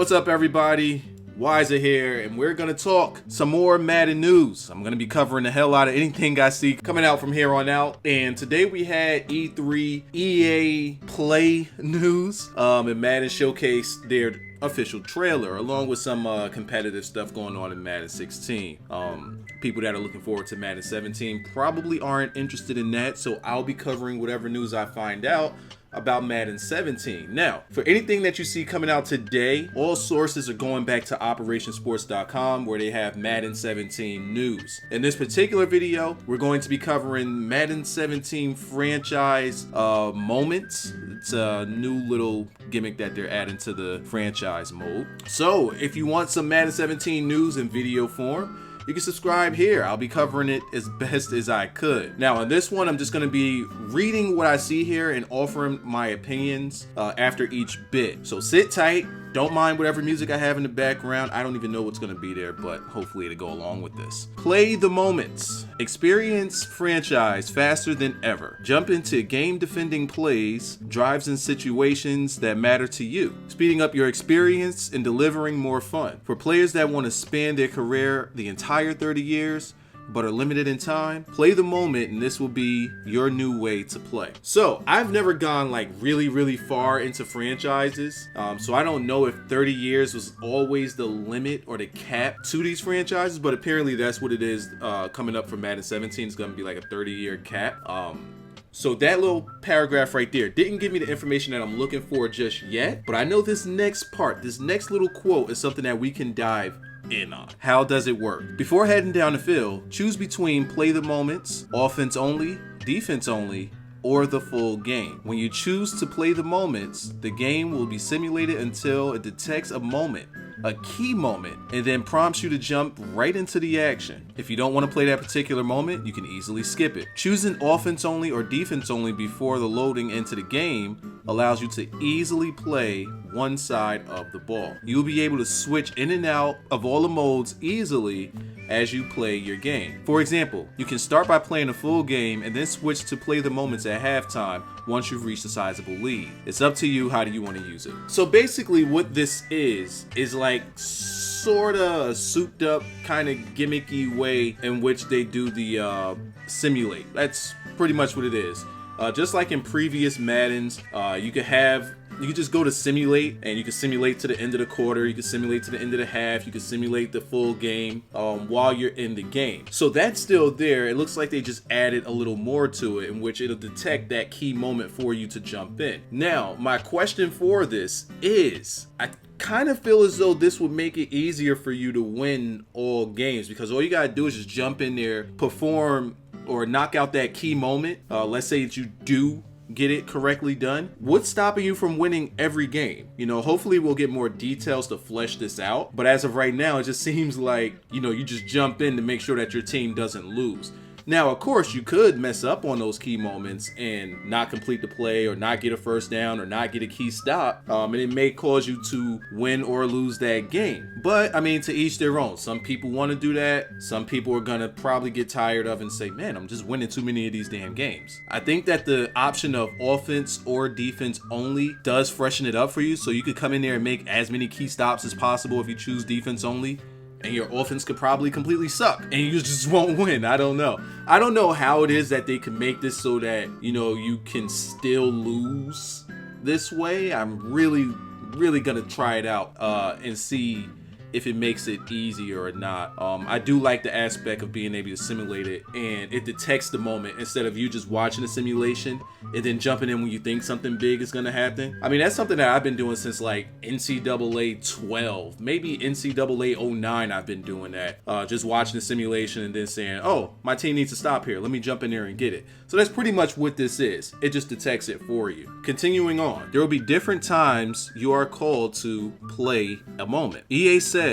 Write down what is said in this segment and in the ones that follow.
What's up, everybody? Wiser here, and we're gonna talk some more Madden news. I'm gonna be covering the hell out of anything I see coming out from here on out. And today we had E3 EA Play news, and Madden showcased their official trailer along with some competitive stuff going on in Madden 16. People that are looking forward to Madden 17 probably aren't interested in that, so I'll be covering whatever news I find out about Madden 17. Now, for anything that you see coming out today, all sources are going back to operationsports.com where they have Madden 17 news. In this particular video, we're going to be covering Madden 17 franchise moments. It's a new little gimmick that they're adding to the franchise mode. So, if you want some Madden 17 news in video form, you can subscribe here. I'll be covering it as best as I could. Now, on this one, I'm just going to be reading what I see here and offering my opinions after each bit. So sit tight. Don't mind whatever music I have in the background. I don't even know what's going to be there, but hopefully it'll go along with this. Play the moments. Experience franchise faster than ever. Jump into game-defending plays, drives, and situations that matter to you, speeding up your experience and delivering more fun. For players that want to span their career the entire 30 years, but are limited in time, play the moment, and this will be your new way to play. So I've never gone like really far into franchises, so I don't know if 30 years was always the limit or the cap to these franchises, but apparently that's what it is. Coming up for Madden 17 is going to be like a 30-year cap. So that little paragraph right there didn't give me the information that I'm looking for just yet, but I know this next part, this next little quote is something that we can dive in on. How does it work? Before heading down the field, choose between play the moments, offense only, defense only, or the full game. When you choose to play the moments, the game will be simulated until it detects a moment, a key moment, and then prompts you to jump right into the action. If you don't want to play that particular moment, you can easily skip it. Choosing offense only or defense only before the loading into the game allows you to easily play one side of the ball. You'll be able to switch in and out of all the modes easily as you play your game. For example, you can start by playing a full game and then switch to play the moments at halftime once you've reached a sizable lead. It's up to you, how do you want to use it. So basically what this is like sorta a souped up kind of gimmicky way in which they do the simulate. That's pretty much what it is. Just like in previous Maddens, you could just go to simulate, and you can simulate to the end of the quarter, you can simulate to the end of the half, you can simulate the full game while you're in the game. So that's still there. It looks like they just added a little more to it, in which it'll detect that key moment for you to jump in. Now, my question for this is, I kind of feel as though this would make it easier for you to win all games, because all you gotta do is just jump in there, perform, or knock out that key moment. Let's say that you do get it correctly done. What's stopping you from winning every game? You know, hopefully we'll get more details to flesh this out, but as of right now, it just seems like, you know, you just jump in to make sure that your team doesn't lose. Now, of course, you could mess up on those key moments and not complete the play, or not get a first down, or not get a key stop, and it may cause you to win or lose that game. But, I mean, to each their own. Some people want to do that. Some people are going to probably get tired of and say, man, I'm just winning too many of these damn games. I think that the option of offense or defense only does freshen it up for you, so you could come in there and make as many key stops as possible if you choose defense only. And your offense could probably completely suck and you just won't win. I don't know. I don't know how it is that they can make this so that, you know, you can still lose this way. I'm really gonna try it out and see if it makes it easier or not. I do like the aspect of being able to simulate it, and it detects the moment instead of you just watching the simulation and then jumping in when you think something big is gonna happen. I mean, that's something that I've been doing since like NCAA 12, maybe NCAA 09. I've been doing that, just watching the simulation and then saying, oh, my team needs to stop here, let me jump in there and get it. So that's pretty much what this is. It just detects it for you. Continuing on, there will be different times you are called to play a moment. EA says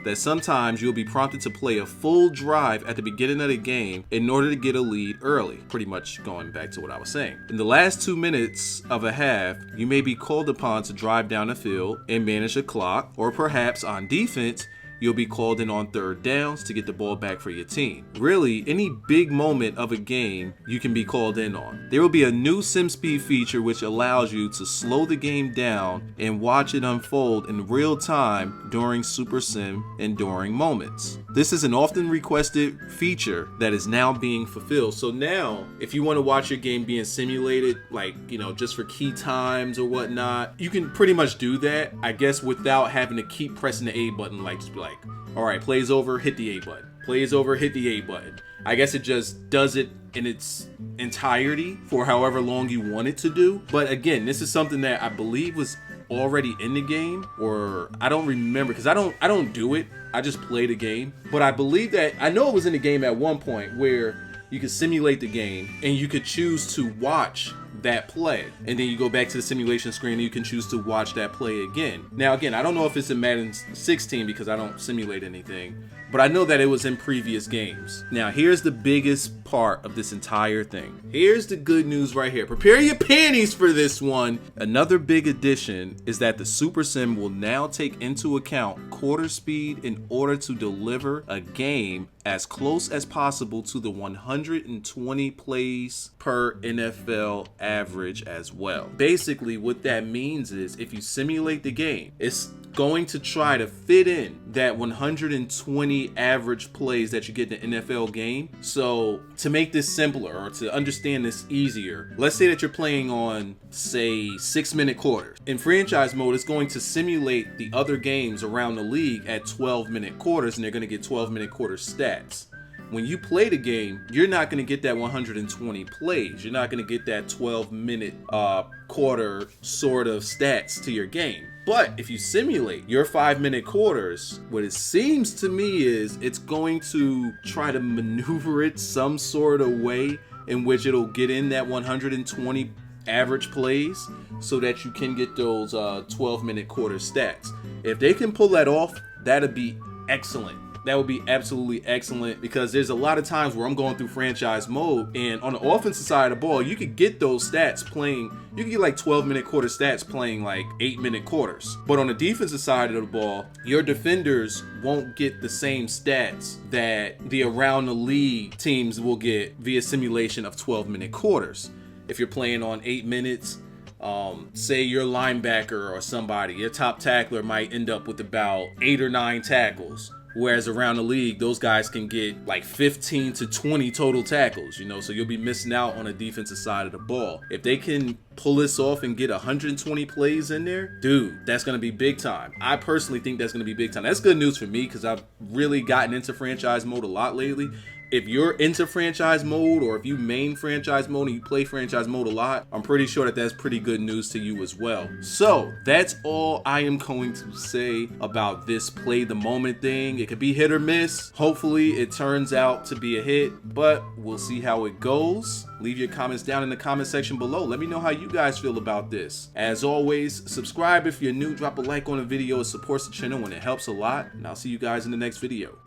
that sometimes you'll be prompted to play a full drive at the beginning of the game in order to get a lead early. Pretty much going back to what I was saying. In the last 2 minutes of a half, you may be called upon to drive down the field and manage the clock, or perhaps on defense, you'll be called in on third downs to get the ball back for your team. Really, any big moment of a game you can be called in on. There will be a new sim speed feature which allows you to slow the game down and watch it unfold in real time during Super Sim and during moments. This is an often requested feature that is now being fulfilled. So now, if you want to watch your game being simulated, like, just for key times or whatnot, you can pretty much do that, I guess, without having to keep pressing the A button, like, just be like, all right, plays over, hit the A button. Plays over, hit the A button. I guess it just does it in its entirety for however long you want it to do. But again, this is something that I believe was already in the game, or I don't remember, because I don't do it. I just play the game. But I believe that I know it was in the game at one point where you could simulate the game and you could choose to watch that play, and then you go back to the simulation screen and you can choose to watch that play again. Now again, I don't know if it's in Madden 16 because I don't simulate anything, but I know that it was in previous games. Now here's the biggest part of this entire thing. Here's the good news right here. Prepare your panties for this one. Another big addition is that the Super Sim will now take into account quarter speed in order to deliver a game as close as possible to the 120 plays per NFL average as well. Basically, what that means is if you simulate the game, it's going to try to fit in that 120 average plays that you get in the NFL game. So to make this simpler, or to understand this easier, let's say that you're playing on, say, 6-minute quarters. In franchise mode, it's going to simulate the other games around the league at 12-minute quarters, and they're going to get 12-minute quarter stats. When you play the game, you're not going to get that 120 plays. You're not going to get that 12-minute quarter sort of stats to your game. But if you simulate your 5-minute quarters, what it seems to me is it's going to try to maneuver it some sort of way in which it'll get in that 120 average plays so that you can get those 12-minute quarter stats. If they can pull that off, that'd be excellent. That would be absolutely excellent, because there's a lot of times where I'm going through franchise mode, and on the offensive side of the ball, you could get those stats playing, you can get like 12-minute quarter stats playing like 8-minute quarters. But on the defensive side of the ball, your defenders won't get the same stats that the around the league teams will get via simulation of 12-minute quarters. If you're playing on 8 minutes, say your linebacker or somebody, your top tackler might end up with about 8 or 9 tackles. Whereas around the league, those guys can get like 15 to 20 total tackles, so you'll be missing out on the defensive side of the ball. If they can pull this off and get 120 plays in there, dude, that's going to be big time. I personally think that's going to be big time. That's good news for me, because I've really gotten into franchise mode a lot lately. If you're into franchise mode, or if you main franchise mode and you play franchise mode a lot, I'm pretty sure that that's pretty good news to you as well. So that's all I am going to say about this play the moment thing. It could be hit or miss. Hopefully it turns out to be a hit, but we'll see how it goes. Leave your comments down in the comment section below. Let me know how you guys feel about this. As always, subscribe if you're new, drop a like on the video. It supports the channel and it helps a lot. And I'll see you guys in the next video.